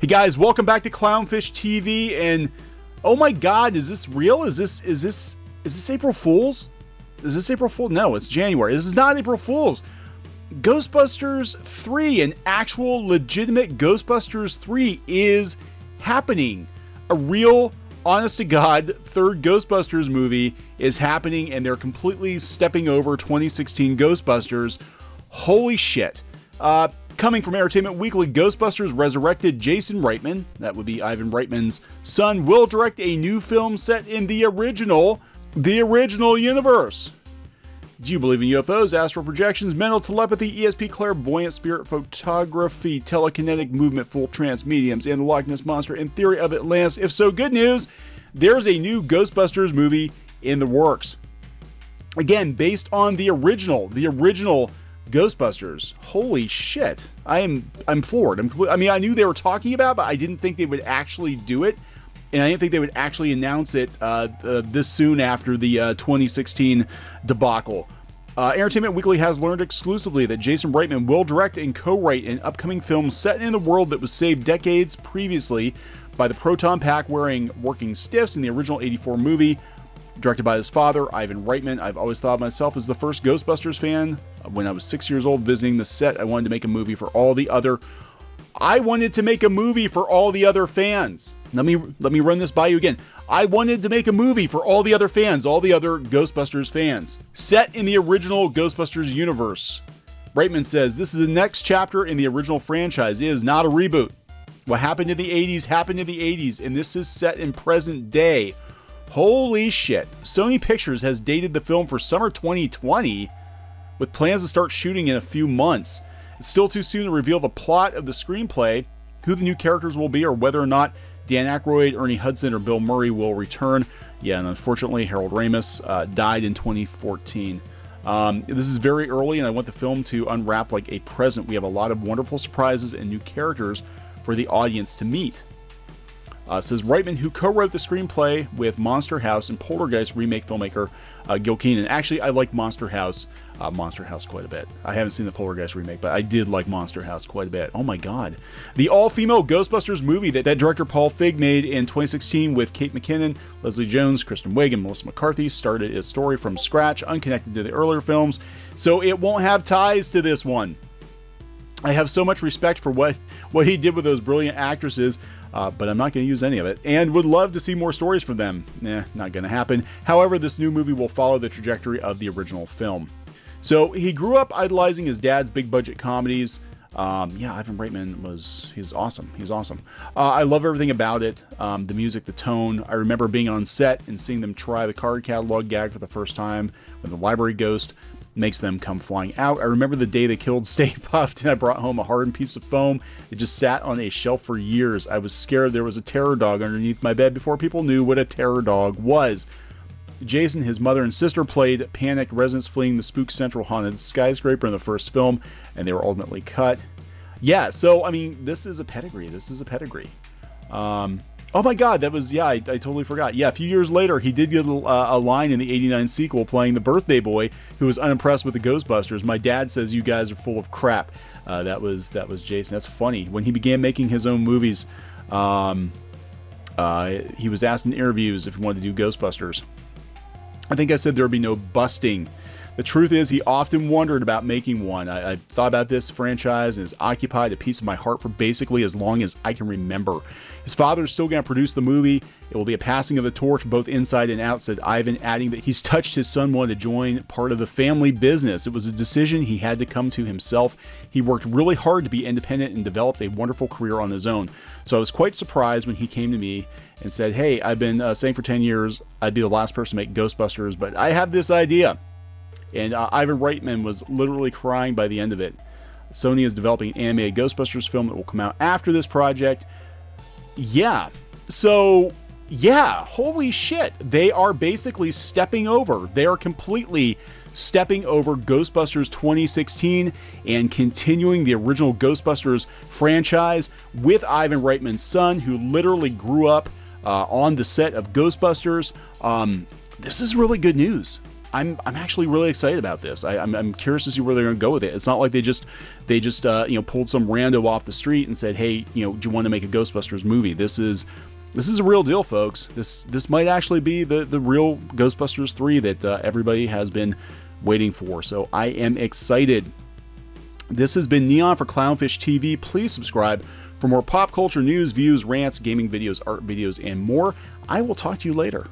Hey guys, welcome back to Clownfish TV, and oh my god, is this real? Is this April Fool's? Is this April Fool's? No, it's January. This is not April Fool's. Ghostbusters 3, an actual legitimate Ghostbusters 3 is happening. A real, honest to God, third Ghostbusters movie is happening, and they're completely stepping over 2016 Ghostbusters. Holy shit. Coming from Entertainment Weekly, Ghostbusters resurrected Jason Reitman, that would be Ivan Reitman's son, will direct a new film set in the original universe. Do you believe in UFOs, astral projections, mental telepathy, ESP, clairvoyant, spirit photography, telekinetic movement, full trance mediums, and the Loch Ness Monster and theory of Atlantis? If so, good news, there's a new Ghostbusters movie in the works. Again, based on the original Ghostbusters. Holy shit. I'm floored. I mean, I knew they were talking about it, but I didn't think they would actually do it. And I didn't think they would actually announce it this soon after the 2016 debacle. Entertainment Weekly has learned exclusively that Jason Reitman will direct and co-write an upcoming film set in the world that was saved decades previously by the proton pack wearing working stiffs in the original '84 movie. Directed by his father, Ivan Reitman. I've always thought of myself as the first Ghostbusters fan. When I was 6 years old visiting the set, I wanted to make a movie for all the other fans. Let me run this by you again. I wanted to make a movie for all the other fans, all the other Ghostbusters fans. Set in the original Ghostbusters universe. Reitman says, this is the next chapter in the original franchise. It is not a reboot. What happened in the 80s happened in the 80s, and this is set in present day. Holy shit. Sony Pictures has dated the film for summer 2020 with plans to start shooting in a few months. It's still too soon to reveal the plot of the screenplay, who the new characters will be, or whether or not Dan Aykroyd, Ernie Hudson, or Bill Murray will return. Yeah, and unfortunately, Harold Ramis died in 2014. This is very early, and I want the film to unwrap like a present. We have a lot of wonderful surprises and new characters for the audience to meet. Says Reitman, who co-wrote the screenplay with Monster House and Poltergeist remake filmmaker Gil Keenan. Actually, I like Monster House quite a bit. I haven't seen the Poltergeist remake, but I did like Monster House quite a bit. Oh my god. The all-female Ghostbusters movie that director Paul Feig made in 2016 with Kate McKinnon, Leslie Jones, Kristen Wiig, and Melissa McCarthy started its story from scratch, unconnected to the earlier films, so it won't have ties to this one. I have so much respect for what he did with those brilliant actresses, but I'm not going to use any of it, and would love to see more stories from them. Not going to happen. However, this new movie will follow the trajectory of the original film. So he grew up idolizing his dad's big budget comedies. Ivan Reitman he's awesome. He's awesome. I love everything about it. The music, the tone. I remember being on set and seeing them try the card catalog gag for the first time when the library ghost makes them come flying out. I remember the day they killed Stay Puft, and I brought home a hardened piece of foam. It just sat on a shelf for years. I was scared there was a terror dog underneath my bed before people knew what a terror dog was. Jason, his mother, and sister played panicked residents fleeing the Spook Central haunted skyscraper in the first film, and they were ultimately cut. Yeah, so, I mean, this is a pedigree. Oh my god, that was, I totally forgot. Yeah, a few years later, he did get a line in the '89 sequel playing the birthday boy who was unimpressed with the Ghostbusters. My dad says you guys are full of crap. That was Jason. That's funny. When he began making his own movies, he was asked in interviews if he wanted to do Ghostbusters. I think I said there would be no busting. The truth is, he often wondered about making one. I thought about this franchise and has occupied a piece of my heart for basically as long as I can remember. His father is still going to produce the movie. It will be a passing of the torch both inside and out, said Ivan, adding that he's touched his son wanted to join part of the family business. It was a decision he had to come to himself. He worked really hard to be independent and developed a wonderful career on his own. So I was quite surprised when he came to me and said, hey, I've been saying for 10 years I'd be the last person to make Ghostbusters, but I have this idea. And Ivan Reitman was literally crying by the end of it. Sony is developing an animated Ghostbusters film that will come out after this project. Yeah. So, yeah, holy shit. They are basically stepping over. They are completely stepping over Ghostbusters 2016 and continuing the original Ghostbusters franchise with Ivan Reitman's son, who literally grew up on the set of Ghostbusters. This is really good news. I'm actually really excited about this. I'm curious to see where they're going to go with it. It's not like they just pulled some rando off the street and said, hey, do you want to make a Ghostbusters movie? This is a real deal, folks. This might actually be the real Ghostbusters 3 that everybody has been waiting for. So I am excited. This has been Neon for Clownfish TV. Please subscribe for more pop culture news, views, rants, gaming videos, art videos, and more. I will talk to you later.